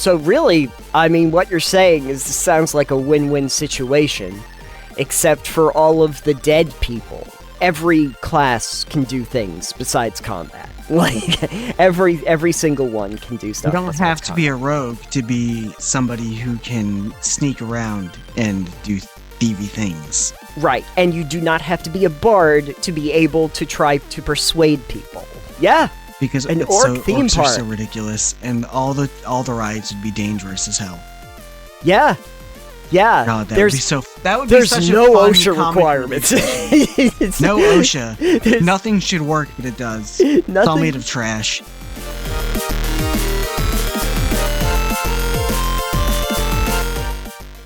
So really, I mean, what you're saying is this sounds like a win-win situation, except for all of the dead people. Every class can do things besides combat. Like, every single one can do stuff. You don't have to be a rogue to be somebody who can sneak around and do thievy things. Right, and you do not have to be a bard to be able to try to persuade people. Yeah, because an orc theme orcs park are so ridiculous, and all the rides would be dangerous as hell. Yeah. God, There's such a no fun OSHA comic requirements. No OSHA. Nothing should work, but it does. It's all made of trash.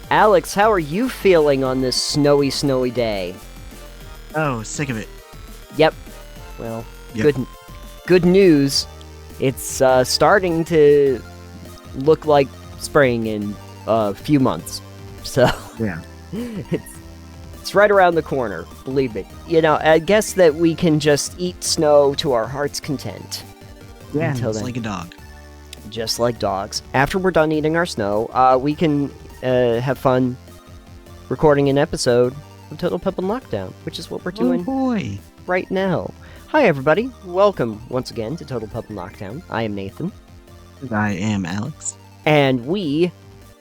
Alex, how are you feeling on this snowy day? Oh, sick of it. Yep. Well, good news. It's starting to look like spring in a few months. So yeah, it's right around the corner, believe me. You know, I guess that we can just eat snow to our heart's content. Yeah, until it's then. like a dog. Just like dogs. After we're done eating our snow, we can have fun recording an episode of Total Pep and Lockdown, which is what we're doing right now. Hi, everybody. Welcome once again to Total Pep and Lockdown. I am Nathan. I am Alex. And we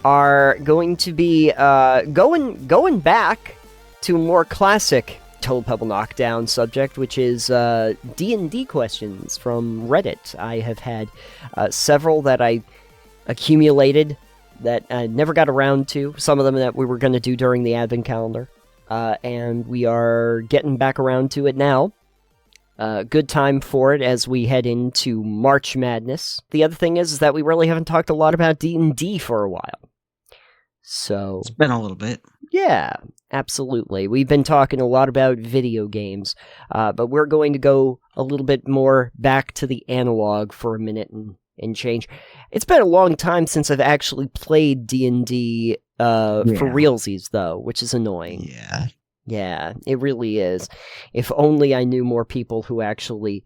are going to be going back to a more classic Total Pebble Knockdown subject, which is D&D questions from Reddit. I have had several that I accumulated that I never got around to, some of them that we were going to do during the Advent calendar, and we are getting back around to it now. Good time for it as we head into March Madness. The other thing is that we really haven't talked a lot about D&D for a while. So it's been a little bit. Yeah, absolutely. We've been talking a lot about video games, but we're going to go a little bit more back to the analog for a minute and change. It's been a long time since I've actually played D&D for realsies, though, which is annoying. Yeah, it really is. If only I knew more people who actually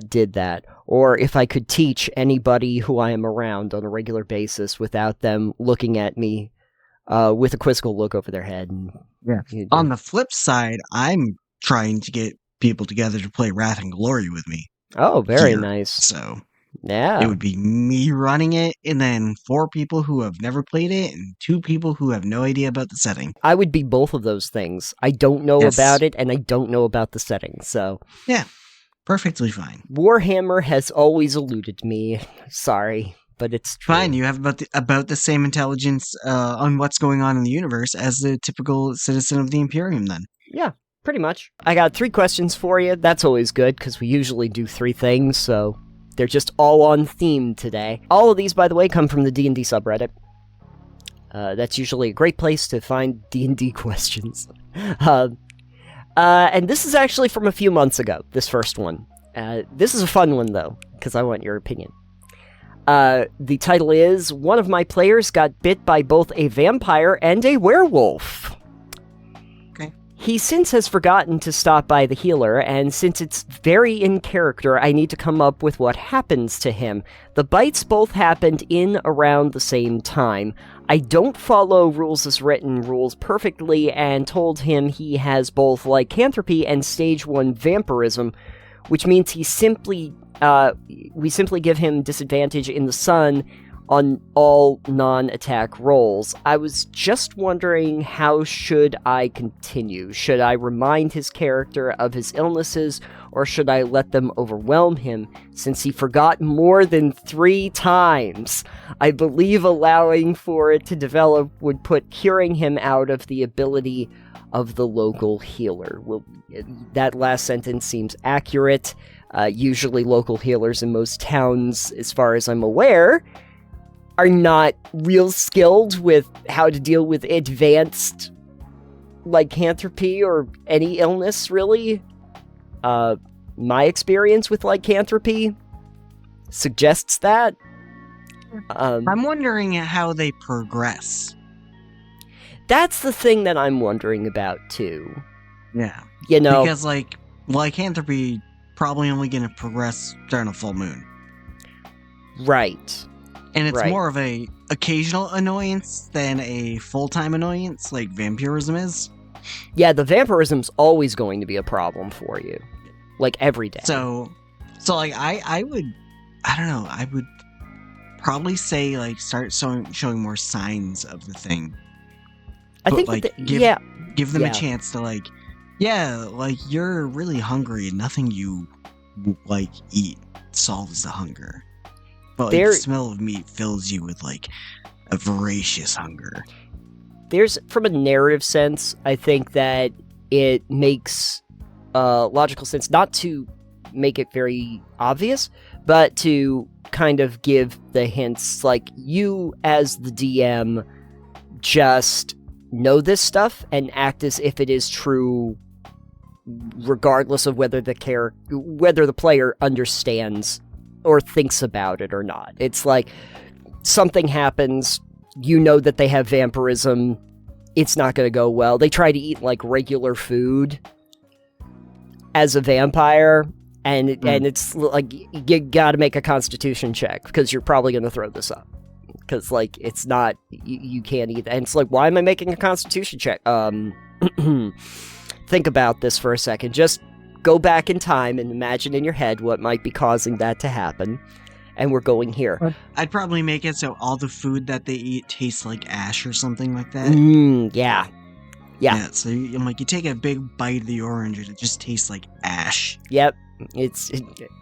did that, or if I could teach anybody who I am around on a regular basis without them looking at me with a quizzical look over their head. On the flip side, I'm trying to get people together to play Wrath and Glory with me. Oh, very nice. So yeah, it would be me running it, and then 4 people who have never played it, and 2 people who have no idea about the setting. I would be both of those things. I don't know about it, and I don't know about the setting, so... Yeah, perfectly fine. Warhammer has always eluded me. Sorry, but it's true. Fine, you have about the same intelligence on what's going on in the universe as the typical citizen of the Imperium, then. Yeah, pretty much. I got 3 questions for you. That's always good, because we usually do 3 things, so... They're just all on theme today. All of these, by the way, come from the D&D subreddit. That's usually a great place to find D&D questions. And this is actually from a few months ago, this first one. This is a fun one, though, because I want your opinion. The title is, one of my players got bit by both a vampire and a werewolf. He since has forgotten to stop by the healer, and since it's very in character, I need to come up with what happens to him. The bites both happened in around the same time. I don't follow rules as written rules perfectly, and told him he has both lycanthropy and stage 1 vampirism, which means we simply give him disadvantage in the sun on all non-attack rolls. I was just wondering, how should I continue? Should I remind his character of his illnesses, or should I let them overwhelm him, since he forgot more than 3 times? I believe allowing for it to develop would put curing him out of the ability of the local healer. Well, that last sentence seems accurate. Usually local healers in most towns, as far as I'm aware, are not real skilled with how to deal with advanced lycanthropy or any illness, really. My experience with lycanthropy suggests that. I'm wondering how they progress. That's the thing that I'm wondering about, too. Yeah. You know, because, lycanthropy probably only going to progress during a full moon. Right. And it's Right. more of a occasional annoyance than a full-time annoyance, like vampirism is. Yeah, the vampirism's always going to be a problem for you. Like, every day. So like, I would, I don't know, I would probably say, like, start showing more signs of the thing. I But, think like, that give them Yeah. a chance to, like, yeah, like, you're really hungry and nothing you, like, eat solves the hunger. But, like, the smell of meat fills you with, like, a voracious hunger. there's, from a narrative sense, I think that it makes logical sense not to make it very obvious, but to kind of give the hints. Like, you as the DM just know this stuff and act as if it is true, regardless of whether the player understands or thinks about it or not. It's like something happens, you know that they have vampirism, it's not going to go well. They try to eat like regular food as a vampire, and it's like you got to make a constitution check because you're probably going to throw this up. Because, like, it's not, you can't eat. And it's like, why am I making a constitution check? Think about this for a second. Just go back in time and imagine in your head what might be causing that to happen. And we're going here. I'd probably make it so all the food that they eat tastes like ash or something like that. Yeah. So I'm like, you take a big bite of the orange and it just tastes like ash. Yep.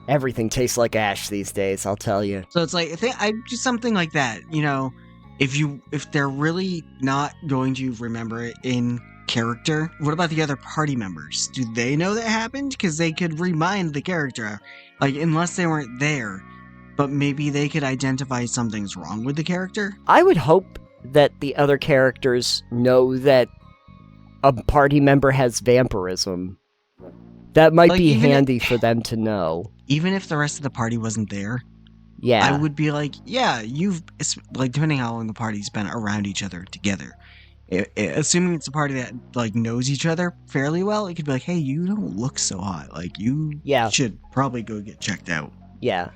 Everything tastes like ash these days, I'll tell you. So it's like, I just something like that, you know, if they're really not going to remember it in character, what about the other party members? Do they know that happened? Because they could remind the character, like, unless they weren't there, but maybe they could identify something's wrong with the character. I would hope that the other characters know that a party member has vampirism. That might be handy for them to know. Even if the rest of the party wasn't there, yeah, I would be like, yeah, you've, like, depending how long the party's been around each other together, assuming it's a party that, like, knows each other fairly well, it could be like, hey, you don't look so hot. Like, you should probably go get checked out. Yeah.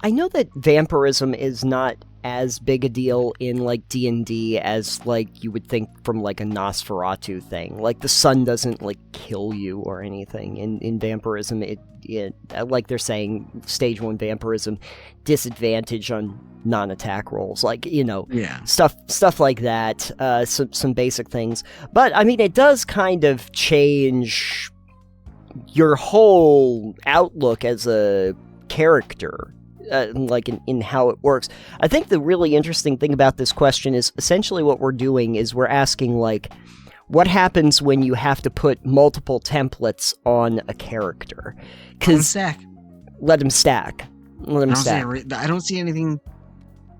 I know that vampirism is not as big a deal in, like, D&D as, like, you would think from, like, a Nosferatu thing. Like, the sun doesn't, like, kill you or anything. In vampirism, it like they're saying, stage 1 vampirism, disadvantage on non-attack rolls. Like, you know, stuff like that. Some basic things. But, I mean, it does kind of change your whole outlook as a character. Like in how it works. I think the really interesting thing about this question is essentially what we're doing is we're asking, like, what happens when you have to put multiple templates on a character? Because let them stack. I don't see anything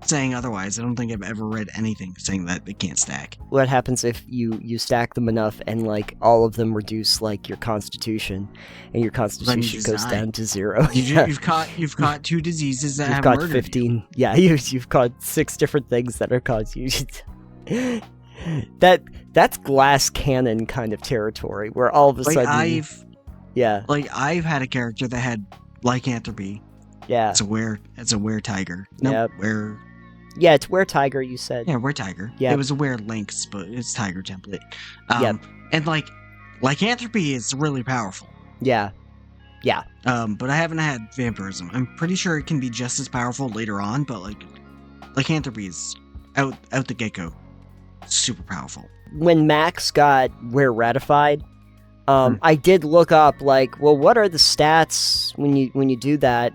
saying otherwise. I don't think I've ever read anything saying that they can't stack. What happens if you stack them enough and, like, all of them reduce, like, your constitution, and your constitution goes down to 0? You've caught 2 diseases that have murdered 15. You. Yeah, you've caught 6 different things that are caused you. That's glass cannon kind of territory where all of a sudden I've had a character that had lycanthropy. Yeah. It's a were tiger. Yeah, it's were tiger, you said. Yeah, were tiger. Yeah. It was a were lynx, but it's tiger template. And, like, lycanthropy is really powerful. Yeah. But I haven't had vampirism. I'm pretty sure it can be just as powerful later on, but, like, lycanthropy is out the get-go super powerful. When Max got were ratified, I did look up, like, well, what are the stats when you do that?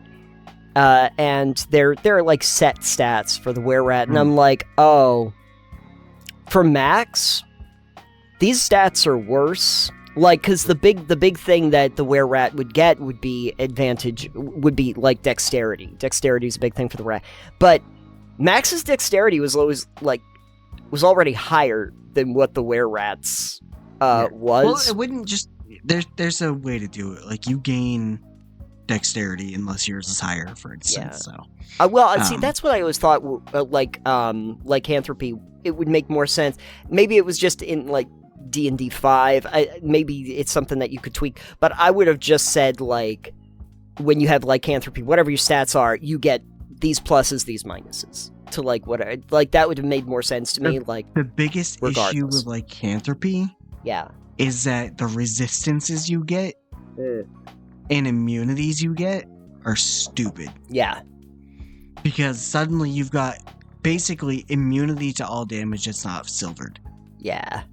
And they're like set stats for the were-rat, and I'm like, oh, for Max, these stats are worse. Like, because the big thing that the were-rat would get would be like dexterity. Dexterity is a big thing for the rat, but Max's dexterity was already higher than what the were-rat's was. Well, it wouldn't just. There's a way to do it. Like, you gain dexterity unless yours is higher, for instance. Yeah. So, see, that's what I always thought. Lycanthropy, it would make more sense. Maybe it was just in, like, D&D 5. Maybe it's something that you could tweak. But I would have just said, like, when you have lycanthropy, whatever your stats are, you get these pluses, these minuses to like what like that would have made more sense to me. Like the biggest issue with lycanthropy, yeah, is that the resistances you get and immunities you get are stupid. Yeah, because suddenly you've got basically immunity to all damage that's not silvered. Yeah,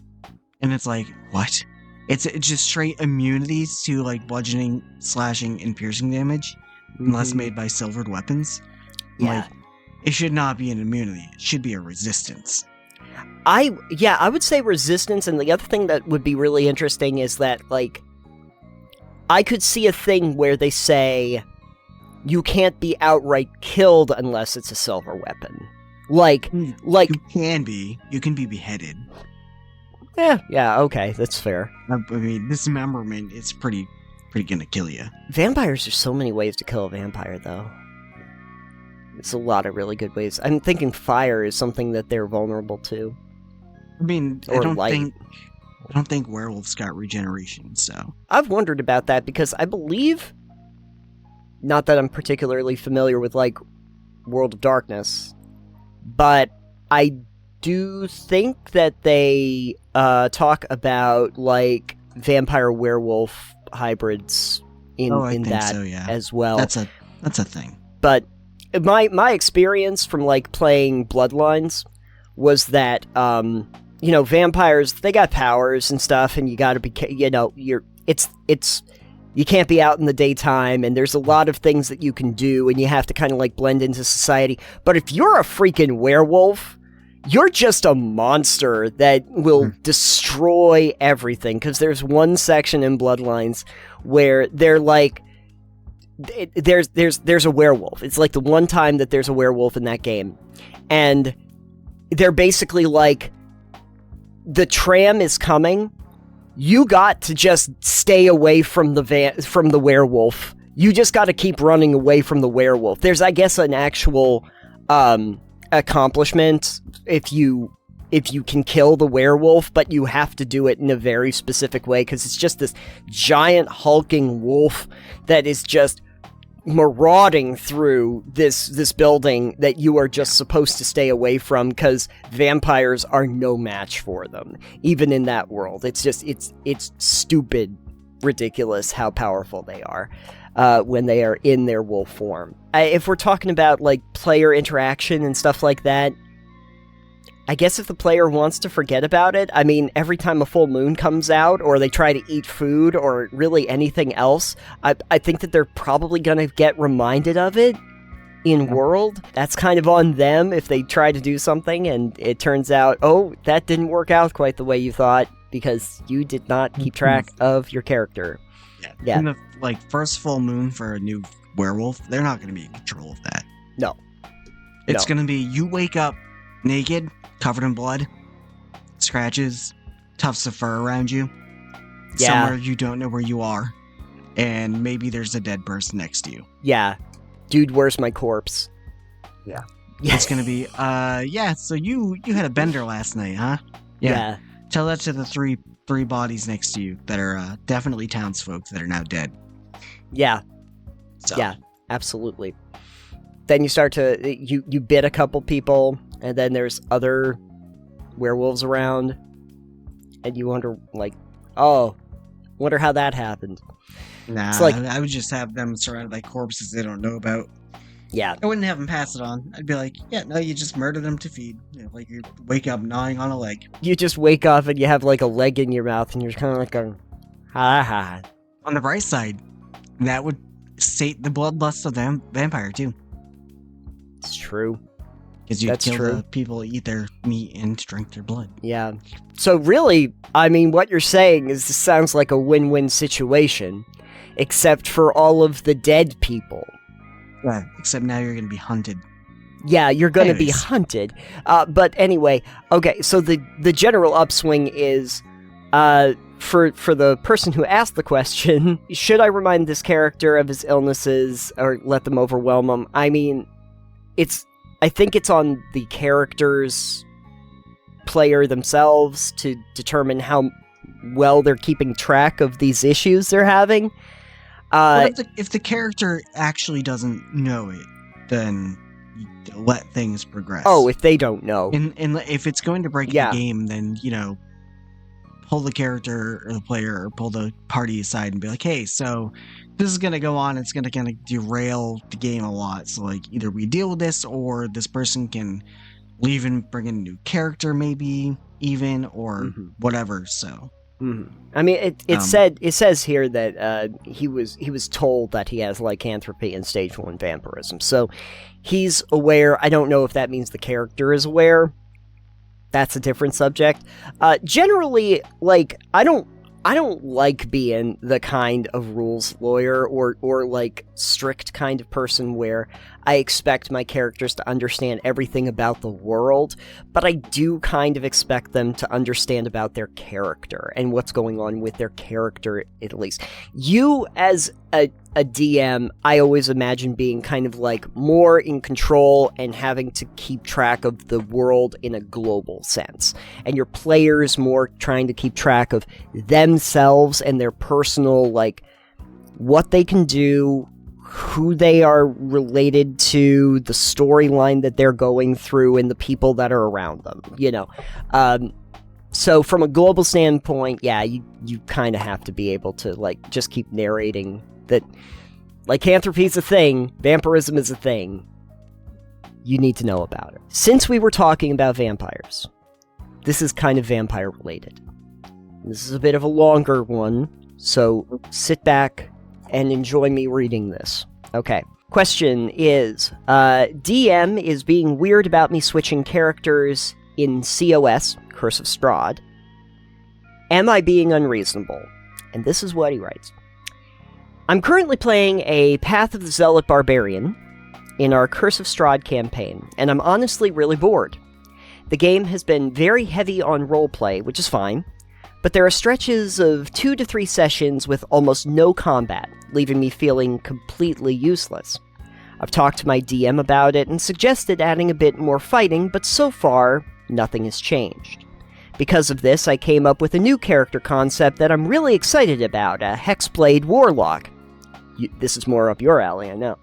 and it's like, what? It's just straight immunities to like bludgeoning, slashing, and piercing damage, unless made by silvered weapons. Yeah. Like, it should not be an immunity. It should be a resistance. I would say resistance, and the other thing that would be really interesting is that, like, I could see a thing where they say you can't be outright killed unless it's a silver weapon. Like you can be beheaded. Yeah, okay, that's fair. I mean, dismemberment is pretty gonna kill you. Vampires, there's so many ways to kill a vampire, though. It's a lot of really good ways. I'm thinking fire is something that they're vulnerable to. I mean, Or I light. don't think werewolves got regeneration, so. I've wondered about that because I believe, not that I'm particularly familiar with, like, World of Darkness, but I do think that they talk about, like, vampire-werewolf hybrids in that so, yeah. as well. That's a thing. But my experience from, like, playing Bloodlines was that, vampires, they got powers and stuff, and you gotta be, you can't be out in the daytime, and there's a lot of things that you can do, and you have to kind of, like, blend into society. But if you're a freaking werewolf, you're just a monster that will destroy everything, because there's one section in Bloodlines where they're, like, there's a werewolf. It's, like, the one time that there's a werewolf in that game. And they're basically, like, the tram is coming. You got to just stay away from the werewolf. You just got to keep running away from the werewolf. There's, I guess, an actual accomplishment if you can kill the werewolf, but you have to do it in a very specific way because it's just this giant hulking wolf that is just marauding through this building that you are just supposed to stay away from because vampires are no match for them, even in that world. It's just it's stupid, ridiculous how powerful they are when they are in their wolf form. If we're talking about like player interaction and stuff like that, I guess if the player wants to forget about it, I mean, every time a full moon comes out, or they try to eat food, or really anything else, I think that they're probably going to get reminded of it in world. That's kind of on them if they try to do something, and it turns out, oh, that didn't work out quite the way you thought, because you did not keep track of your character. Yeah. In the first full moon for a new werewolf, they're not going to be in control of that. No. It's going to be, you wake up naked, covered in blood, scratches, tufts of fur around you. Yeah. Somewhere you don't know where you are. And maybe there's a dead person next to you. Yeah. Dude, where's my corpse? Yeah. It's gonna be, so you had a bender last night, huh? Yeah. Tell that to the three bodies next to you that are definitely townsfolk that are now dead. Yeah. So. Yeah, absolutely. Then you start to, you bit a couple people, and then there's other werewolves around, and you wonder, like, oh, wonder how that happened. Nah, it's like, I would just have them surrounded by corpses they don't know about. Yeah. I wouldn't have them pass it on. I'd be like, yeah, no, you just murder them to feed. Like you wake up gnawing on a leg. You just wake up and you have, like, a leg in your mouth, and you're kind of like going, ha ha. On the bright side, that would sate the bloodlust of the vampire, too. It's true. Because you kill the people, eat their meat, and drink their blood. Yeah. So really, I mean, what you're saying is this sounds like a win-win situation, except for all of the dead people. Yeah, except now you're going to be hunted. Yeah, you're going to be hunted. But anyway, okay, so the general upswing is, for the person who asked the question, should I remind this character of his illnesses or let them overwhelm him? I mean, I think it's on the characters, player themselves, to determine how well they're keeping track of these issues they're having. If the character actually doesn't know it, then let things progress. Oh, if they don't know. And if it's going to break the game, then, pull the character or the player or pull the party aside and be like, hey, so this is going to go on. It's going to kind of derail the game a lot. So, like, either we deal with this or this person can leave and bring in a new character, maybe even, or whatever. So, I mean, it says here that he was told that he has lycanthropy and stage 1 vampirism. So he's aware. I don't know if that means the character is aware. That's a different subject. Generally, I don't like being the kind of rules lawyer or strict kind of person where I expect my characters to understand everything about the world, but I do kind of expect them to understand about their character and what's going on with their character, at least. You, as a DM, I always imagine being kind of more in control and having to keep track of the world in a global sense. And your players more trying to keep track of themselves and their personal, what they can do, who they are related to, the storyline that they're going through, and the people that are around them, So from a global standpoint, you kind of have to be able to, just keep narrating that lycanthropy is a thing, vampirism is a thing. You need to know about it. Since we were talking about vampires, this is kind of vampire related. This is a bit of a longer one, so sit back and enjoy me reading this. Okay. Question is, DM is being weird about me switching characters in COS, Curse of Strahd. Am I being unreasonable? And this is what he writes. I'm currently playing a Path of the Zealot Barbarian in our Curse of Strahd campaign, and I'm honestly really bored. The game has been very heavy on roleplay, which is fine, but there are stretches of 2 to 3 sessions with almost no combat, leaving me feeling completely useless. I've talked to my DM about it and suggested adding a bit more fighting, but so far, nothing has changed. Because of this, I came up with a new character concept that I'm really excited about, a Hexblade Warlock. This is more up your alley, I know.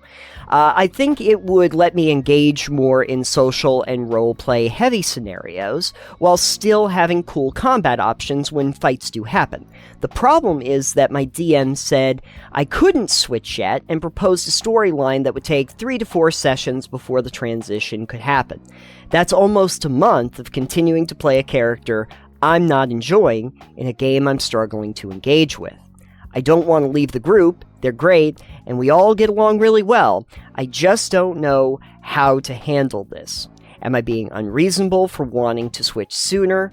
I think it would let me engage more in social and roleplay heavy scenarios, while still having cool combat options when fights do happen. The problem is that my DM said I couldn't switch yet, and proposed a storyline that would take 3 to 4 sessions before the transition could happen. That's almost a month of continuing to play a character I'm not enjoying in a game I'm struggling to engage with. I don't want to leave the group, they're great, and we all get along really well. I just don't know how to handle this. Am I being unreasonable for wanting to switch sooner?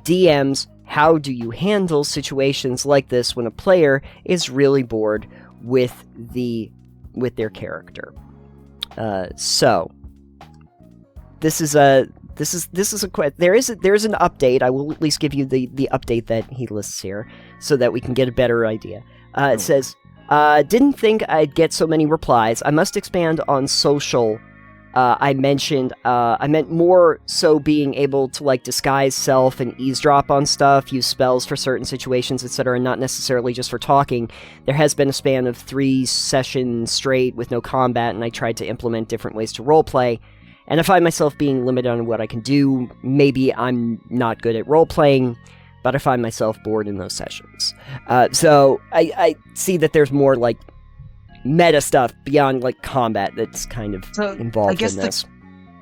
DMs, how do you handle situations like this when a player is really bored with their character? So this is a there is an update. I will at least give you the update that he lists here, so that we can get a better idea. It says, didn't think I'd get so many replies. I must expand on social. I meant more so being able to disguise self and eavesdrop on stuff, use spells for certain situations, etc., and not necessarily just for talking. There has been a span of 3 sessions straight with no combat, and I tried to implement different ways to roleplay. And I find myself being limited on what I can do. Maybe I'm not good at role-playing, but I find myself bored in those sessions. So I see that there's more meta stuff beyond combat that's kind of involved in this.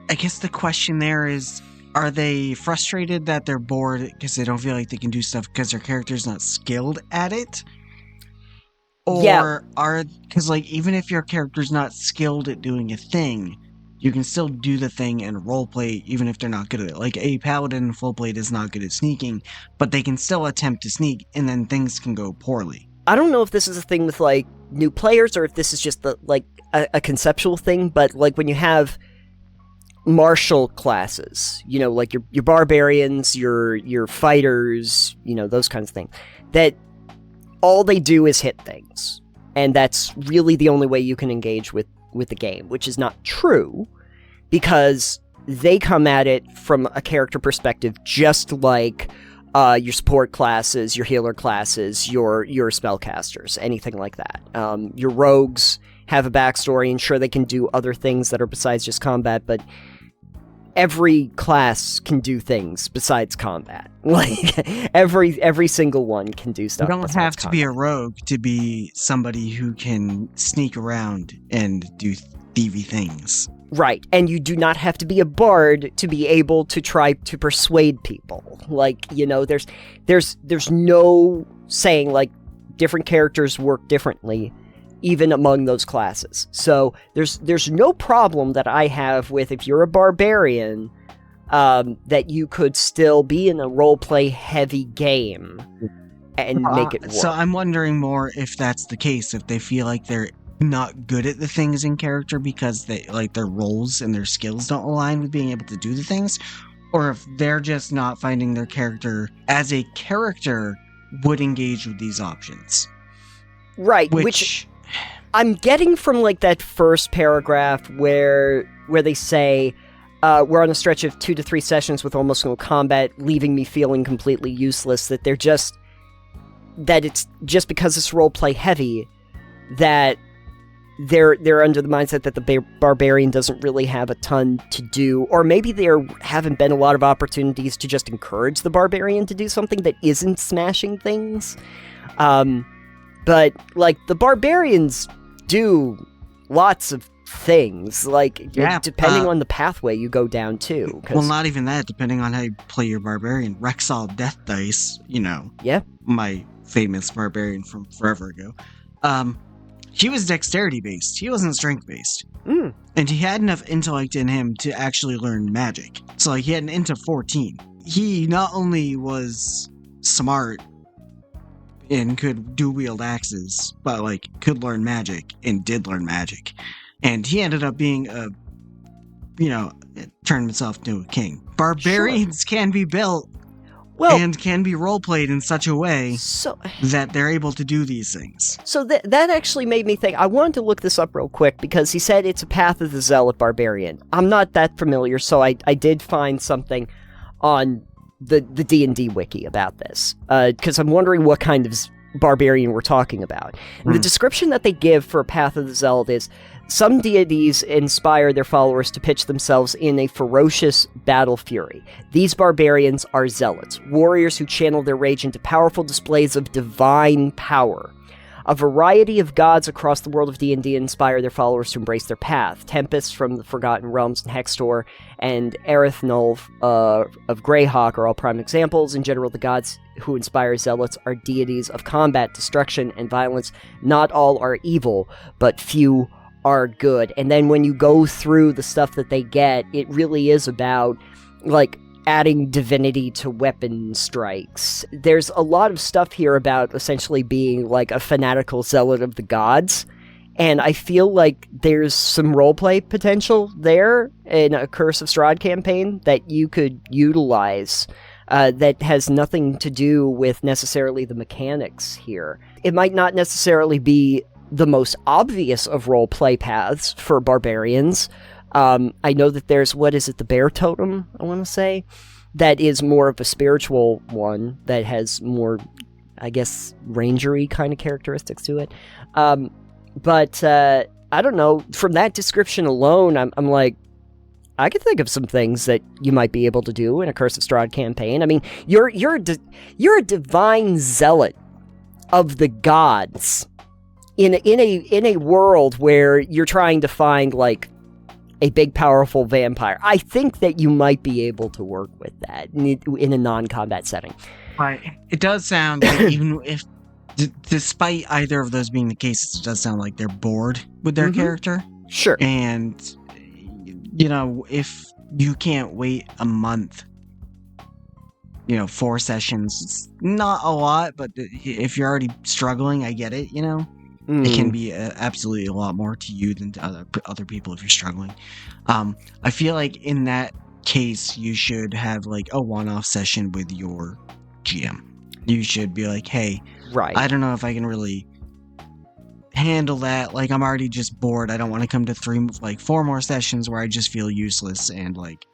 I guess the question there is, are they frustrated that they're bored because they don't feel like they can do stuff because their character's not skilled at it? Or because even if your character's not skilled at doing a thing, you can still do the thing and roleplay even if they're not good at it. A paladin in full plate is not good at sneaking, but they can still attempt to sneak, and then things can go poorly. I don't know if this is a thing with new players, or if this is just a conceptual thing, but when you have martial classes, your barbarians, your fighters, those kinds of things, that all they do is hit things, and that's really the only way you can engage with the game, which is not true, because they come at it from a character perspective, just like your support classes, your healer classes, your spellcasters, anything like that. Your rogues have a backstory, and sure, they can do other things that are besides just combat, but every class can do things besides combat. Like, every single one can do stuff. You don't have to combat. be a rogue to be somebody who can sneak around and do thievy things. Right, and you do not have to be a bard to be able to try to persuade people. Like, you know, there's no saying, like, different characters work differently, even among those classes. So there's no problem that I have with, if you're a barbarian, that you could still be in a roleplay heavy game and make it work. So I'm wondering more if that's the case, if they feel like they're not good at the things in character because they like their roles and their skills don't align with being able to do the things, or if they're just not finding their character as a character would engage with these options. Right, which I'm getting from, like, that first paragraph where they say, we're on a stretch of 2 to 3 sessions with almost no combat, leaving me feeling completely useless, that it's just because it's roleplay heavy, that they're under the mindset that the barbarian doesn't really have a ton to do, or maybe there haven't been a lot of opportunities to just encourage the barbarian to do something that isn't smashing things. But, like, the barbarians do lots of things, like, depending on the pathway you go down, too. Well, not even that, depending on how you play your barbarian. Rexall Death Dice, you know. Yeah. My famous barbarian from forever ago. He was dexterity-based. He wasn't strength-based. And he had enough intellect in him to actually learn magic. So, like, he had an int of 14. He not only was smart and could dual-wield axes, but, like, could learn magic and did learn magic. And he ended up being turned himself into a king. Barbarians can be built and can be role-played in such a way that they're able to do these things. So that actually made me think. I wanted to look this up real quick, because he said it's a Path of the Zealot Barbarian. I'm not that familiar, so I did find something on the D&D wiki about this, because I'm wondering what kind of barbarian we're talking about. And the description that they give for a Path of the Zealot is, some deities inspire their followers to pitch themselves in a ferocious battle fury. These barbarians are zealots, warriors who channel their rage into powerful displays of divine power. A variety of gods across the world of D&D inspire their followers to embrace their path. Tempest from the Forgotten Realms and Hextor, and Erethnulf of Greyhawk are all prime examples. In general, the gods who inspire zealots are deities of combat, destruction, and violence. Not all are evil, but few are good. And then when you go through the stuff that they get, it really is about, like, adding divinity to weapon strikes. There's a lot of stuff here about essentially being, like, a fanatical zealot of the gods, and I feel like there's some roleplay potential there in a Curse of Strahd campaign that you could utilize, that has nothing to do with necessarily the mechanics here. It might not necessarily be the most obvious of roleplay paths for barbarians. I know that there's, the bear totem, I want to say, that is more of a spiritual one that has more, I guess, rangery kind of characteristics to it. But I don't know, from that description alone, I'm like, I could think of some things that you might be able to do in a Curse of Strahd campaign. I mean, you're a divine zealot of the gods in a world where you're trying to find, like, a big, powerful vampire. I think that you might be able to work with that in a non-combat setting. Right. It does sound like, even if, despite either of those being the cases, it does sound like they're bored with their character. Sure. And, you know, if you can't wait a month, 4 sessions, it's not a lot, but if you're already struggling, I get it, It can be absolutely a lot more to you than to other people if you're struggling. I feel like in that case, you should have, like, a one-off session with your GM. You should be like, hey, I don't know if I can really handle that. Like, I'm already just bored. I don't want to come to 4 more sessions where I just feel useless and, like,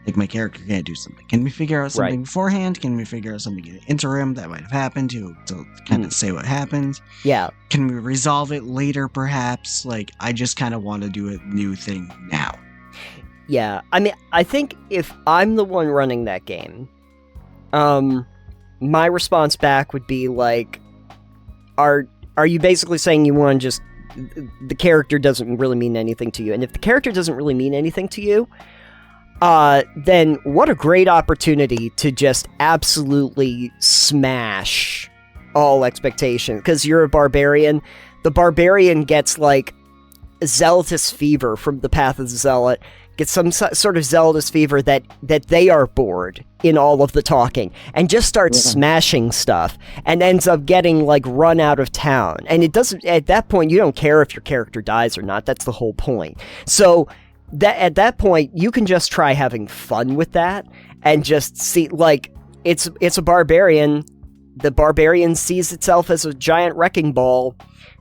like my character can't do something. Can we figure out something beforehand? Can we figure out something in the interim that might have happened to kind of say what happened? Yeah. Can we resolve it later, perhaps? Like, I just kind of want to do a new thing now. Yeah. I mean, I think if I'm the one running that game, my response back would be like, are you basically saying you want to just, the character doesn't really mean anything to you? And if the character doesn't really mean anything to you, then what a great opportunity to just absolutely smash all expectations. Because you're a barbarian. The barbarian gets, like, zealotous fever from the Path of the Zealot. Gets some sort of zealotous fever that they are bored in all of the talking. And just starts smashing stuff. And ends up getting, like, run out of town. And it doesn't... At that point, you don't care if your character dies or not. That's the whole point. So... at that point, you can just try having fun with that, and just see, like, it's a barbarian. The barbarian sees itself as a giant wrecking ball.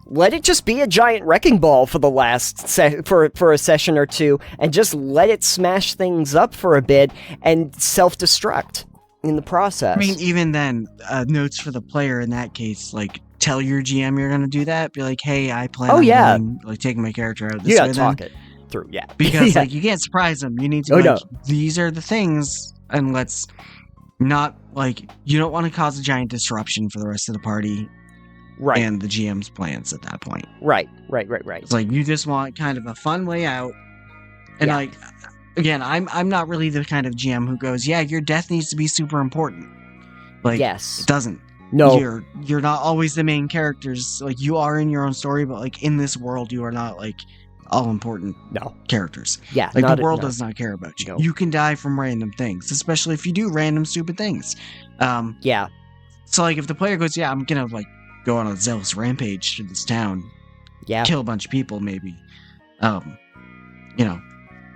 Let it just be a giant wrecking ball for the last for a session or two, and just let it smash things up for a bit and self-destruct in the process. I mean, even then, notes for the player in that case, like, tell your GM you're going to do that. Be like, hey, I plan on going, like, taking my character out of this way. You gotta talk it through, yeah. Because, like, you can't surprise them. You need to be like, these are the things, and let's not, like, you don't want to cause a giant disruption for the rest of the party and the GM's plans at that point. Right. It's like, you just want kind of a fun way out. And, like, again, I'm not really the kind of GM who goes, yeah, your death needs to be super important. Like, it doesn't. No. You're not always the main characters. Like, you are in your own story, but, like, in this world, you are not, like, all important characters. Yeah. Like, the world does not care about you. No. You can die from random things, especially if you do random stupid things. So, like, if the player goes, I'm gonna, like, go on a zealous rampage to this town. Yeah. Kill a bunch of people, maybe. You know,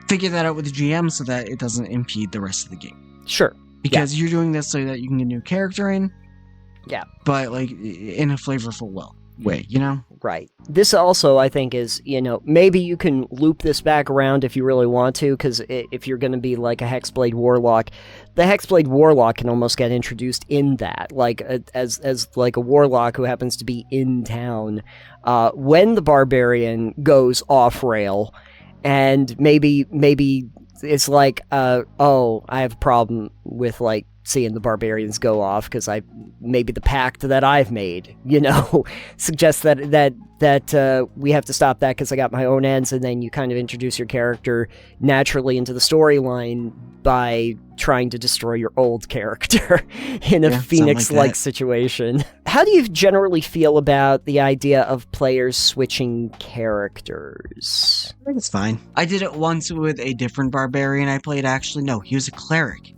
figure that out with the GM so that it doesn't impede the rest of the game. Sure. Because you're doing this so that you can get a new character in. Yeah. But, like, in a flavorful way, you know? Right. This also, I think, is, you know, maybe you can loop this back around if you really want to, because if you're going to be like a Hexblade Warlock, the Hexblade Warlock can almost get introduced in that, like, as like a Warlock who happens to be in town, when the Barbarian goes off-rail, and maybe it's like, I have a problem with, like, seeing the barbarians go off because maybe the pact that I've made, you know, suggests that we have to stop that because I got my own ends, and then you kind of introduce your character naturally into the storyline by trying to destroy your old character in a Phoenix-like situation. How do you generally feel about the idea of players switching characters? I think it's fine. I did it once with a different barbarian I played, actually. No, he was a cleric.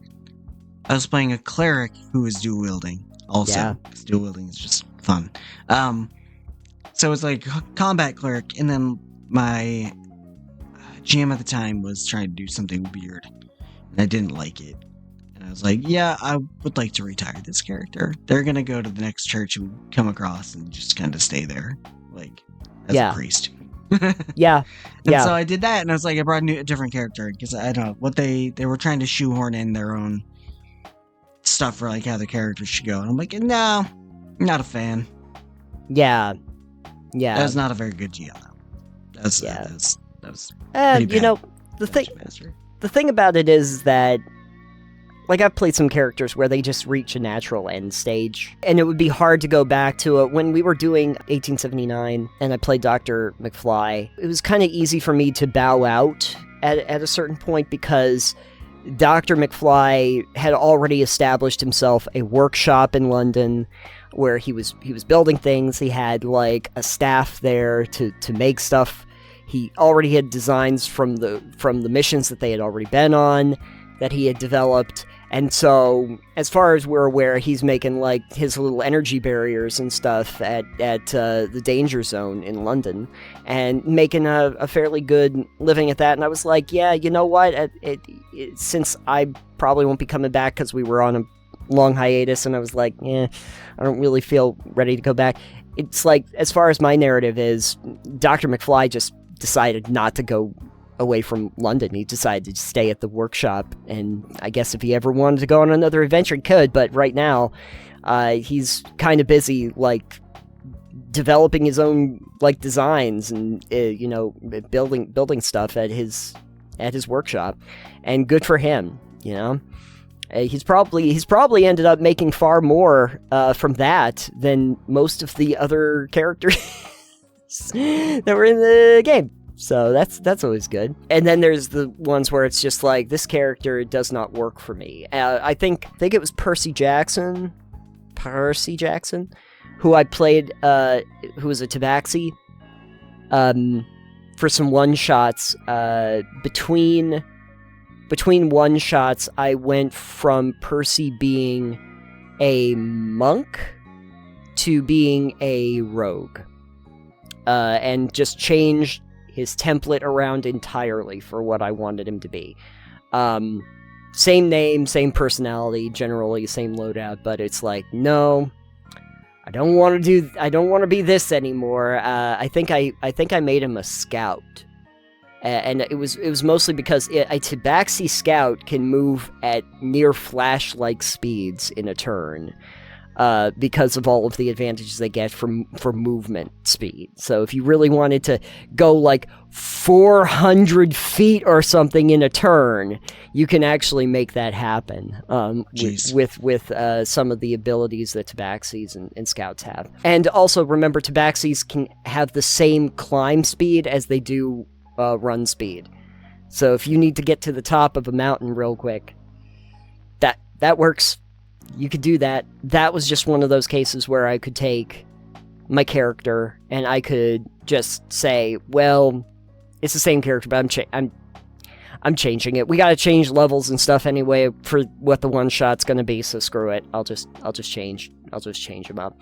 I was playing a cleric who was dual-wielding. Also, dual-wielding is just fun. So it was like combat cleric, and then my GM at the time was trying to do something weird, and I didn't like it. And I was like, yeah, I would like to retire this character. They're going to go to the next church we come across and just kind of stay there, like, as a priest. And so I did that, and I was like, I brought a different character, because I don't know, what they were trying to shoehorn in their own stuff for, like, how the characters should go. And I'm like, no, not a fan. Yeah. That was not a very good GM. That was you know, the thing about it is that, like, I've played some characters where they just reach a natural end stage, and it would be hard to go back to it. When we were doing 1879, and I played Dr. McFly, it was kind of easy for me to bow out at a certain point, because Dr. McFly had already established himself a workshop in London where he was building things. He had, like, a staff there to make stuff. He already had designs from the missions that they had already been on that he had developed. And so, as far as we're aware, he's making, like, his little energy barriers and stuff at the danger zone in London, and making a fairly good living at that. And I was like, yeah, you know what? Since I probably won't be coming back because we were on a long hiatus, and I was like, I don't really feel ready to go back. It's like, as far as my narrative is, Dr. McFly just decided not to go away from London. He decided to stay at the workshop, and I guess if he ever wanted to go on another adventure, he could, but right now, he's kind of busy, like, developing his own, like, designs and, you know, building stuff at his workshop, and good for him, you know? He's probably ended up making far more from that than most of the other characters that were in the game. So that's always good. And then there's the ones where it's just like, this character does not work for me. I think it was Percy Jackson, who I played, who was a tabaxi, for some one-shots. Between one-shots, I went from Percy being a monk to being a rogue. And just changed his template around entirely for what I wanted him to be. Same name, same personality, generally same loadout, but it's like, no, I don't want to be this anymore. I think I made him a scout. And it was mostly because a tabaxi scout can move at near flash-like speeds in a turn. Because of all of the advantages they get for movement speed. So if you really wanted to go like 400 feet or something in a turn, you can actually make that happen with some of the abilities that tabaxis and scouts have. And also remember, tabaxis can have the same climb speed as they do run speed. So if you need to get to the top of a mountain real quick, that works. You could do that. That was just one of those cases where I could take my character and I could just say, well, it's the same character, but I'm changing it. We got to change levels and stuff anyway for what the one shot's going to be. So screw it. I'll just change them up.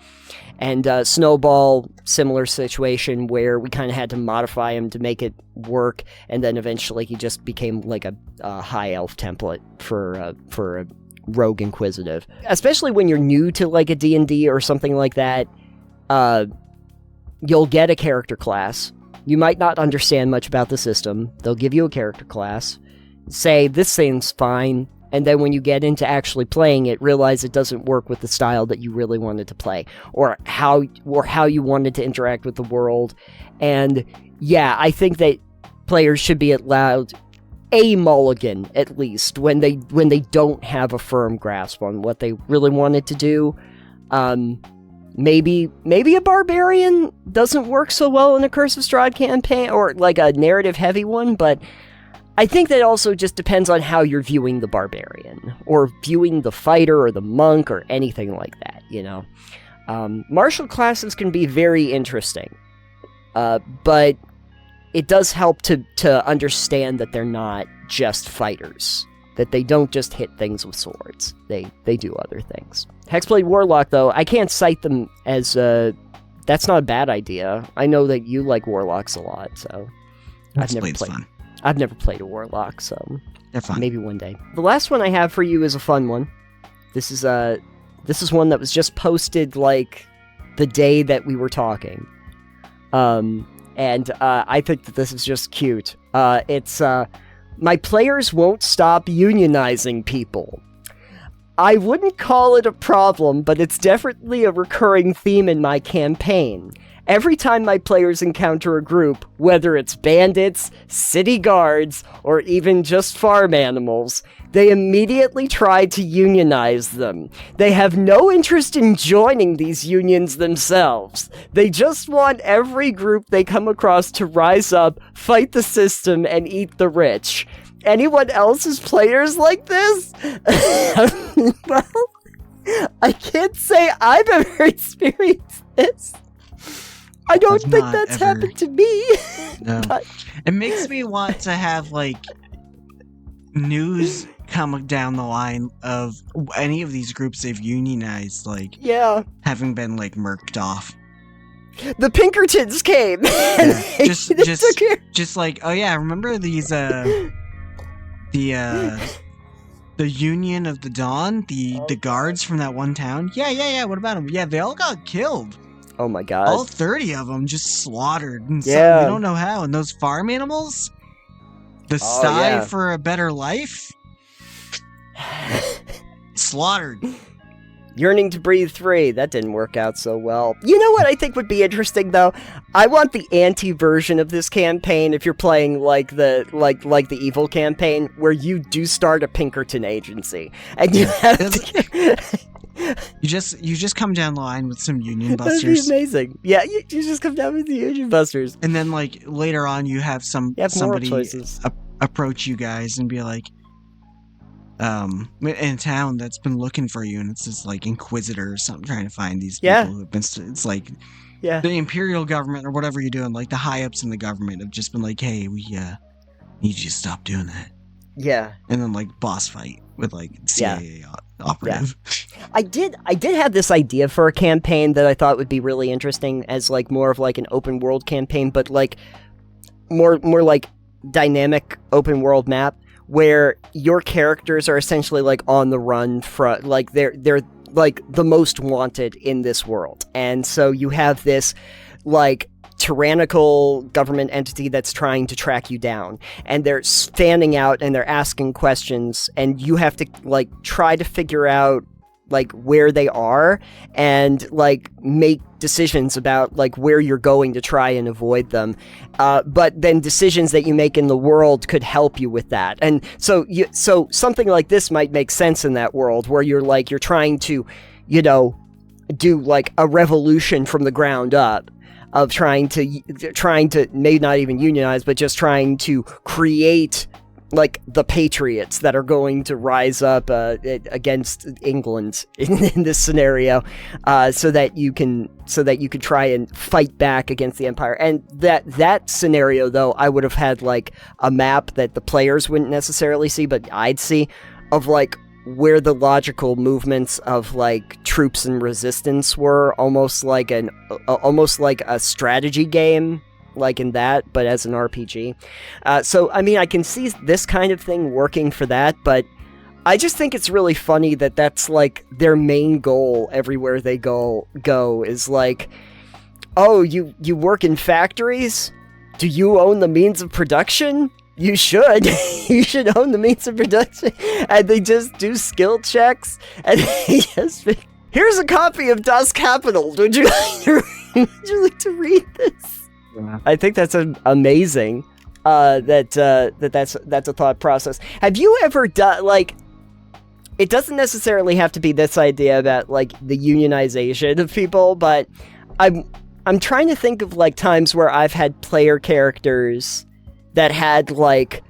And Snowball, similar situation where we kind of had to modify him to make it work, and then eventually he just became like a high elf template for a rogue inquisitive. Especially when you're new to like a D&D or something like that, you'll get a character class. You might not understand much about the system. They'll give you a character class, say this seems fine, and then when you get into actually playing it, realize it doesn't work with the style that you really wanted to play, or how you wanted to interact with the world. And yeah, I think that players should be allowed a mulligan, at least, when they don't have a firm grasp on what they really wanted to do. Maybe a barbarian doesn't work so well in a Curse of Strahd campaign, or like a narrative-heavy one, but I think that also just depends on how you're viewing the barbarian, or viewing the fighter, or the monk, or anything like that, you know? Martial classes can be very interesting, but it does help to understand that they're not just fighters, that they don't just hit things with swords. They do other things. Hexblade Warlock, though, I can't cite them as that's not a bad idea. I know that you like Warlocks a lot, so I've never played a Warlock, so they're fun. Maybe one day. The last one I have for you is a fun one. This is one that was just posted like the day that we were talking. And I think that this is just cute. It's, my players won't stop unionizing people. I wouldn't call it a problem, but it's definitely a recurring theme in my campaign. Every time my players encounter a group, whether it's bandits, city guards, or even just farm animals, they immediately try to unionize them. They have no interest in joining these unions themselves. They just want every group they come across to rise up, fight the system, and eat the rich. Anyone else's players like this? Well, I can't say I've ever experienced this. I don't think that's happened to me. No. But it makes me want to have, like, news come down the line of any of these groups they've unionized, like, yeah, having been, like, murked off. The Pinkertons came. Yeah. Just like, oh yeah, remember these, the Union of the Dawn? The guards from that one town? Yeah, what about them? Yeah, they all got killed. Oh my god. All 30 of them just slaughtered. And yeah. We don't know how. And those farm animals? The Oh, sigh yeah. for a better life? Slaughtered. Yearning to Breathe 3, that didn't work out so well. You know what I think would be interesting, though? I want the anti-version of this campaign, if you're playing like the evil campaign, where you do start a Pinkerton agency. And you have to... You just come down the line with some Union That'd be Busters. amazing. Yeah, you just come down with the Union Busters. And then, like, later on, you have You have moral somebody choices. approach you guys and be like, in a town that's been looking for you, and it's this, like, inquisitor or something trying to find these people who have been, it's like, Yeah. the imperial government or whatever you're doing, like, the high-ups in the government have just been like, hey, we, need you to stop doing that. Yeah. And then, like, boss fight with, like, CIA operative. I did have this idea for a campaign that I thought would be really interesting as like more of like an open world campaign, but like more like dynamic open world map where your characters are essentially like on the run from like they're like the most wanted in this world. And so you have this like tyrannical government entity that's trying to track you down, and they're fanning out and they're asking questions, and you have to like try to figure out like where they are and like make decisions about like where you're going to try and avoid them. But then decisions that you make in the world could help you with that. And so something like this might make sense in that world where you're trying to, you know, do like a revolution from the ground up of trying to maybe not even unionize, but just trying to create like the patriots that are going to rise up against England in this scenario, so that you can try and fight back against the Empire. And that scenario, though, I would have had like a map that the players wouldn't necessarily see, but I'd see, of like where the logical movements of like troops and resistance were, almost like a strategy game, like in that, but as an RPG. So I mean, I can see this kind of thing working for that, but I just think it's really funny that that's like their main goal everywhere they go is like, oh, you work in factories? Do you own the means of production? You should. You should own the means of production. And they just do skill checks. And they just... Here's a copy of Das Kapital. Would you like to read this? Yeah. I think that's amazing. That's a thought process. Have you ever done, like... It doesn't necessarily have to be this idea about, like, the unionization of people, but I'm trying to think of, like, times where I've had player characters that had, like,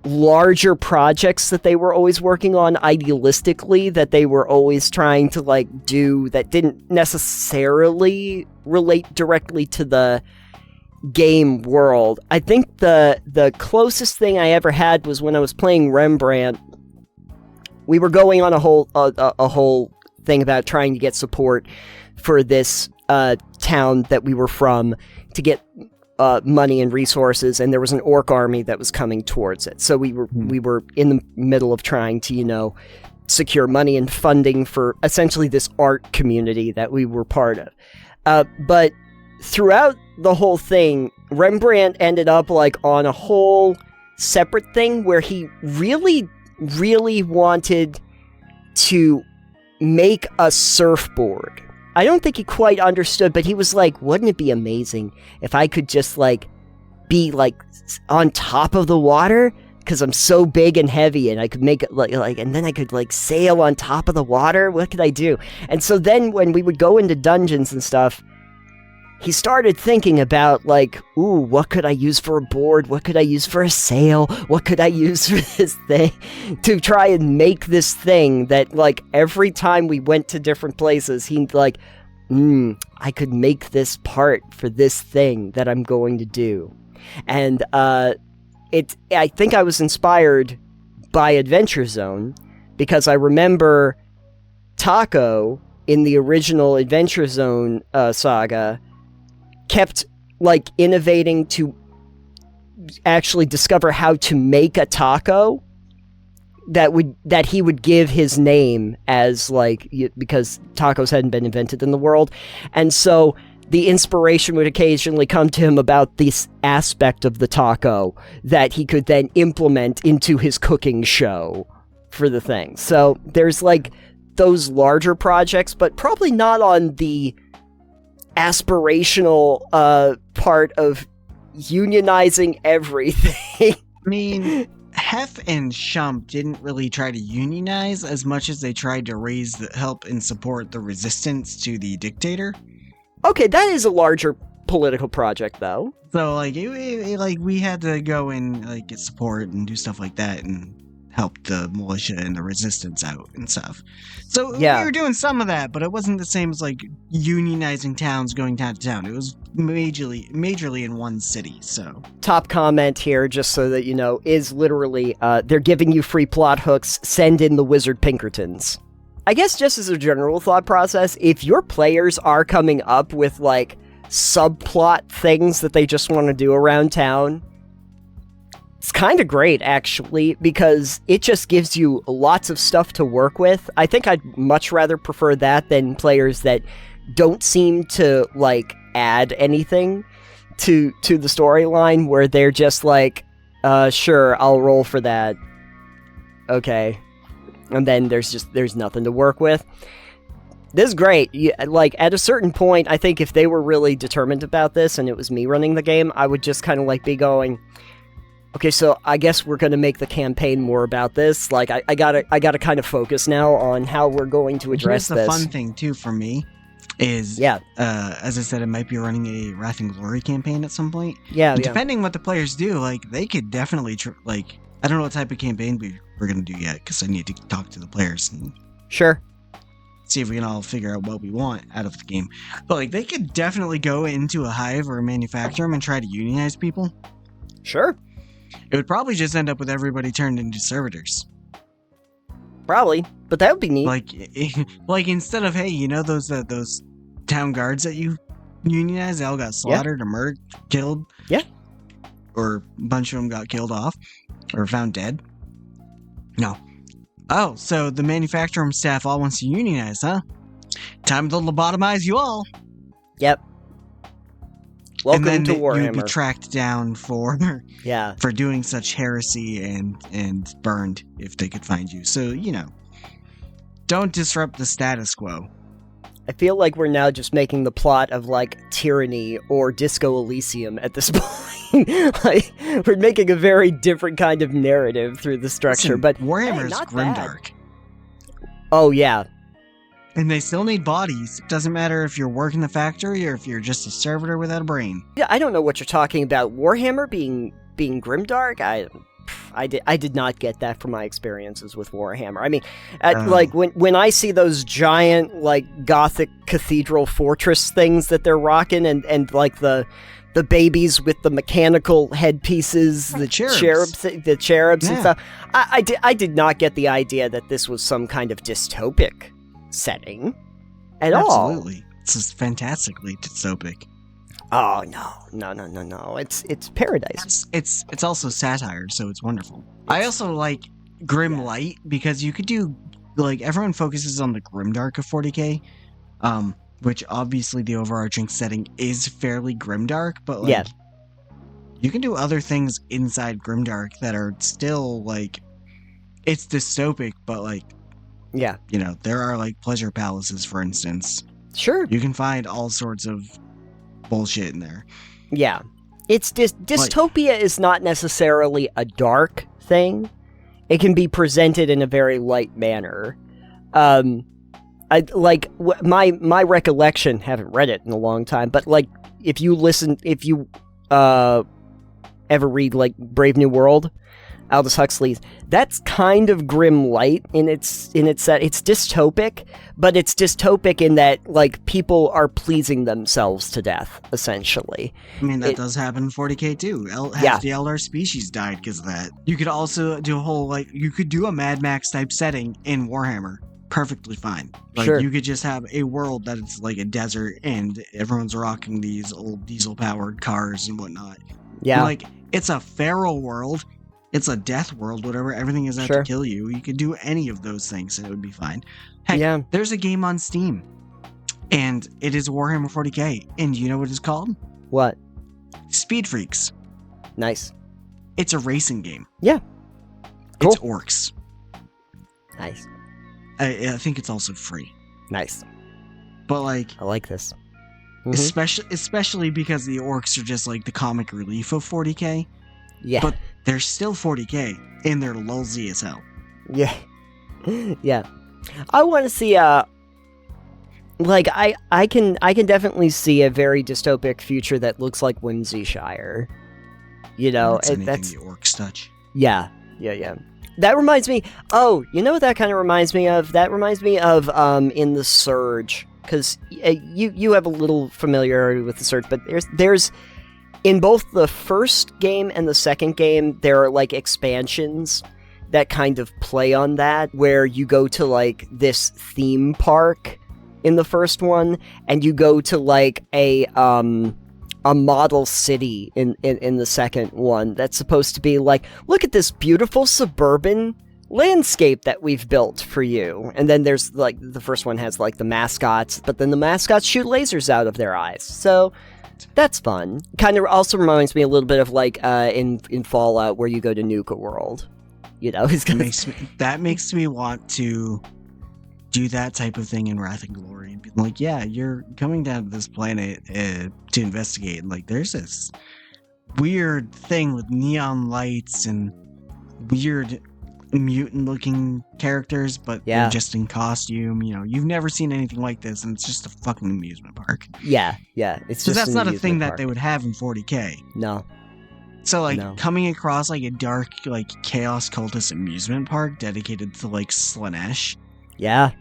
larger projects that they were always working on idealistically, that they were always trying to, like, do, that didn't necessarily relate directly to the game world. I think the closest thing I ever had was when I was playing Rembrandt. We were going on a whole thing about trying to get support for this town that we were from to get money and resources, and there was an orc army that was coming towards it. So we were in the middle of trying to, you know, secure money and funding for essentially this art community that we were part of. But throughout the whole thing, Rembrandt ended up like on a whole separate thing where he really wanted to make a surfboard. I don't think he quite understood, but he was like, wouldn't it be amazing if I could just, like, be, like, on top of the water? Because I'm so big and heavy, and I could make it, like, and then I could, like, sail on top of the water? What could I do? And so then when we would go into dungeons and stuff, he started thinking about, like, ooh, what could I use for a board? What could I use for a sail? What could I use for this thing? To try and make this thing that, like, every time we went to different places, he'd like, I could make this part for this thing that I'm going to do. And I think I was inspired by Adventure Zone, because I remember Taco in the original Adventure Zone saga kept, like, innovating to actually discover how to make a taco that he would give his name as, like, because tacos hadn't been invented in the world. And so the inspiration would occasionally come to him about this aspect of the taco that he could then implement into his cooking show for the thing. So there's like those larger projects, but probably not on the aspirational part of unionizing everything. I mean, Hef and Shump didn't really try to unionize as much as they tried to raise the help and support the resistance to the dictator. Okay, that is a larger political project, though. So, like, like we had to go and like get support and do stuff like that and help the militia and the resistance out and stuff. So we were doing some of that, but it wasn't the same as like unionizing towns, going town to town. It was majorly in one city. So top comment here, just so that you know, is literally they're giving you free plot hooks. Send in the wizard Pinkertons. I guess just as a general thought process, if your players are coming up with like subplot things that they just want to do around town, it's kind of great, actually, because it just gives you lots of stuff to work with. I think I'd much rather prefer that than players that don't seem to, like, add anything to the storyline, where they're just like, sure, I'll roll for that. Okay. And then there's nothing to work with. This is great. Like, at a certain point, I think if they were really determined about this and it was me running the game, I would just kind of, like, be going, okay, so I guess we're going to make the campaign more about this. Like, I gotta kind of focus now on how we're going to address this. Here's the fun thing, too, for me, is, as I said, I might be running a Wrath and Glory campaign at some point. Depending what the players do, like, they could definitely, like, I don't know what type of campaign we're going to do yet, because I need to talk to the players and see if we can all figure out what we want out of the game. But, like, they could definitely go into a hive or a manufacturer and try to unionize people. Sure. It would probably just end up with everybody turned into servitors. Probably, but that would be neat. Like instead of, hey, you know those town guards that you unionized, they all got slaughtered or murdered, killed? Yeah. Or a bunch of them got killed off or found dead? No. Oh, so the manufacturing staff all wants to unionize, huh? Time to lobotomize you all. Yep. Welcome and then to Warhammer. You'd be tracked down for doing such heresy and burned if they could find you. So, you know, don't disrupt the status quo. I feel like we're now just making the plot of, like, Tyranny or Disco Elysium at this point. Like, we're making a very different kind of narrative through the structure. Listen, but Warhammer's grimdark. Oh, yeah. And they still need bodies. It doesn't matter if you're working the factory or if you're just a servitor without a brain. Yeah, I don't know what you're talking about. Warhammer being grimdark? I did not get that from my experiences with Warhammer. I mean, like, when I see those giant, like, Gothic cathedral fortress things that they're rocking, and like, the babies with the mechanical headpieces, the cherubs and stuff, I did not get the idea that this was some kind of dystopic setting at all. Absolutely. It's just fantastically dystopic. Oh, no. It's paradise. It's also satire, so it's wonderful. I also like Grim Light because you could do, like, everyone focuses on the Grimdark of 40K, which obviously the overarching setting is fairly grimdark, but, like, you can do other things inside Grimdark that are still, like, it's dystopic, but, like, you know, there are, like, pleasure palaces, for instance. Sure. You can find all sorts of bullshit in there. Yeah. It's dystopia is not necessarily a dark thing. It can be presented in a very light manner. My recollection, haven't read it in a long time, but, like, if you ever read, like, Brave New World, Aldous Huxley's, that's kind of grim light in its set. It's dystopic, but it's dystopic in that, like, people are pleasing themselves to death, essentially. I mean, that does happen in 40K too. Half the Eldar species died because of that. You could also do a whole, like, you could do a Mad Max type setting in Warhammer. Perfectly fine. Like, you could just have a world that is like a desert and everyone's rocking these old diesel powered cars and whatnot. Yeah. And, like, it's a feral world. It's a death world, whatever. Everything is out to kill you. You could do any of those things and it would be fine. Heck, there's a game on Steam. And it is Warhammer 40k. And you know what it's called? What? Speed Freaks. Nice. It's a racing game. Yeah. It's Cool. orcs. Nice. I think it's also free. Nice. But like, I like this. Mhm. especially because the orcs are just like the comic relief of 40k. Yeah. But they're still 40k, and they're lulzy as hell. Yeah. Yeah. I want to see like I can definitely see a very dystopic future that looks like Whimsyshire. You know, That's anything that's the orcs touch. yeah. That reminds me. Oh, you know what that kind of reminds me of? That reminds me of in the Surge, because you have a little familiarity with the Surge, but there's in both the first game and the second game, there are like expansions that kind of play on that, where you go to like this theme park in the first one, and you go to like a model city in the second one that's supposed to be like, look at this beautiful suburban landscape that we've built for you. And then there's like, the first one has like the mascots, but then the mascots shoot lasers out of their eyes. So that's fun. Kind of also reminds me a little bit of like in Fallout, where you go to Nuka World. You know, that makes me want to do that type of thing in Wrath and Glory and be like, yeah, you're coming down to this planet to investigate, and like there's this weird thing with neon lights and weird mutant looking characters, but they're just in costume. You know, you've never seen anything like this, and it's just a fucking amusement park. Yeah, it's just that's not a thing park. that they would have in 40k. No. So like coming across like a dark like chaos cultist amusement park dedicated to like Slanesh. Yeah.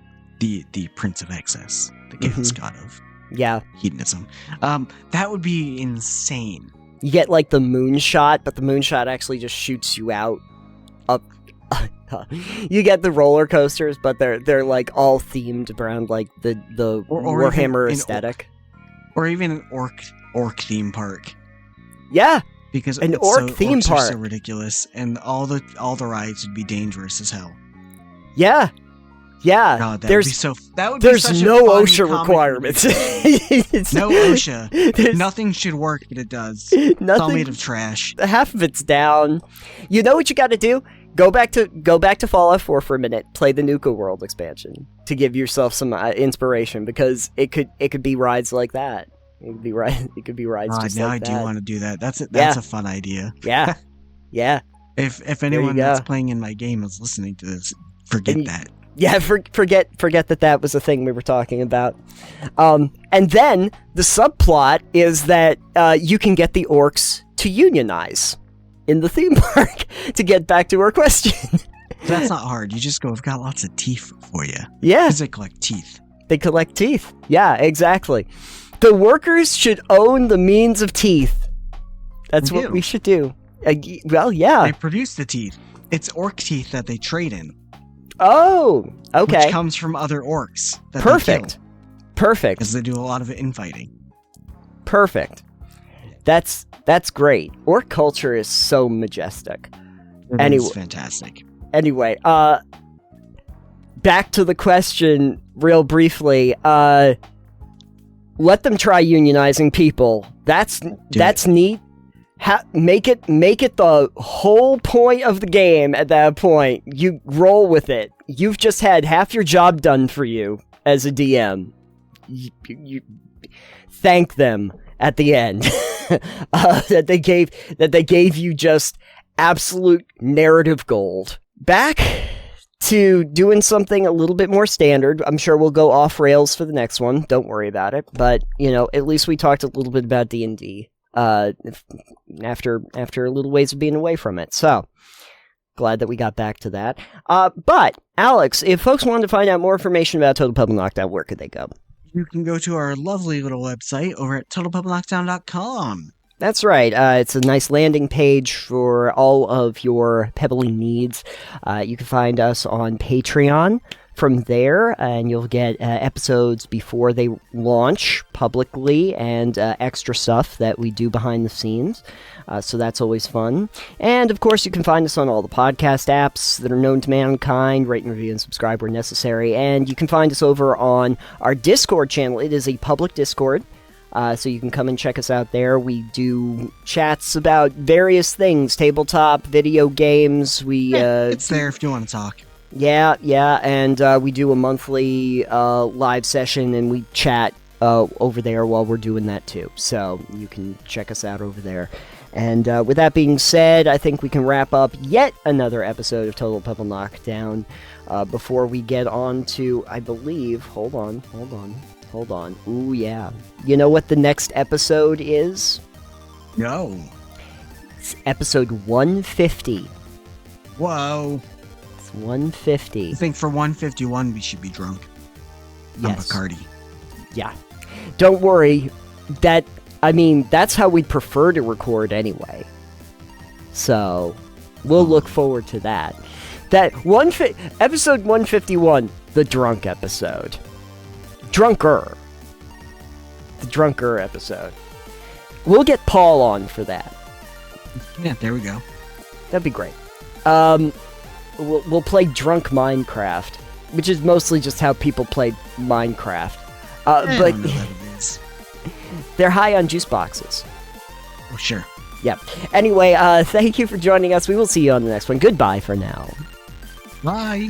The Prince of Excess, the chaos god of hedonism. That would be insane. You get like the moonshot, but the moonshot actually just shoots you out up. You get the roller coasters, but they're like all themed around like the Warhammer aesthetic, or even an orc theme park. Yeah, because an orc theme orcs park are so ridiculous, and all the rides would be dangerous as hell. Yeah. God, there's no OSHA requirements. No OSHA. Nothing should work, but it does. It's all made of trash. Half of it's down. You know what you got to do? Go back to Fallout 4 for a minute. Play the Nuka World expansion to give yourself some inspiration, because it could be rides like that. It could be rides just now like that. I do want to do that. That's a fun idea. Yeah. If anyone that's playing in my game is listening to this, forget that. Yeah, forget that was a thing we were talking about. And then the subplot is that you can get the orcs to unionize in the theme park, to get back to our question. That's not hard. You just go, I've got lots of teeth for you. Yeah. Because they collect teeth. They collect teeth. Yeah, exactly. The workers should own the means of teeth. That's what we should do. Well, yeah. They produce the teeth. It's orc teeth that they trade in. Oh, okay. Which comes from other orcs. Perfect. Because they do a lot of infighting. Perfect. That's great. Orc culture is so majestic. It's fantastic. Anyway, back to the question real briefly. Let them try unionizing people. That's neat. Make it the whole point of the game at that point. You roll with it. You've just had half your job done for you as a DM. You thank them at the end that they gave you just absolute narrative gold. Back to doing something a little bit more standard. I'm sure we'll go off rails for the next one. Don't worry about it. But at least we talked a little bit about D&D. After a little ways of being away from it. So, glad that we got back to that. But, Alex, if folks wanted to find out more information about Total Pebble Knockdown, where could they go? You can go to our lovely little website over at TotalPebbleKnockdown.com. That's right. It's a nice landing page for all of your pebbling needs. You can find us on Patreon. from there, and you'll get episodes before they launch publicly and extra stuff that we do behind the scenes. So that's always fun. And of course, you can find us on all the podcast apps that are known to mankind. Rate and review and subscribe where necessary. And you can find us over on our Discord channel. It is a public Discord. So you can come and check us out there. We do chats about various things, tabletop, video games. It's there if you want to talk. Yeah, and we do a monthly live session, and we chat over there while we're doing that too. So you can check us out over there. And with that being said, I think we can wrap up yet another episode of Total Pebble Knockdown before we get on to, I believe, hold on. Ooh, yeah. You know what the next episode is? No. It's episode 150. Whoa. It's 150. I think for 151 we should be drunk. Yes. Bacardi. Yeah. Don't worry. That's how we'd prefer to record anyway. So, we'll look forward to that. Episode 151, the drunk episode. The drunker episode. We'll get Paul on for that. Yeah, there we go. That'd be great. We'll play drunk Minecraft, which is mostly just how people play Minecraft. I don't know what it is. They're high on juice boxes. Oh, sure. Yep. Anyway, thank you for joining us. We will see you on the next one. Goodbye for now. Bye.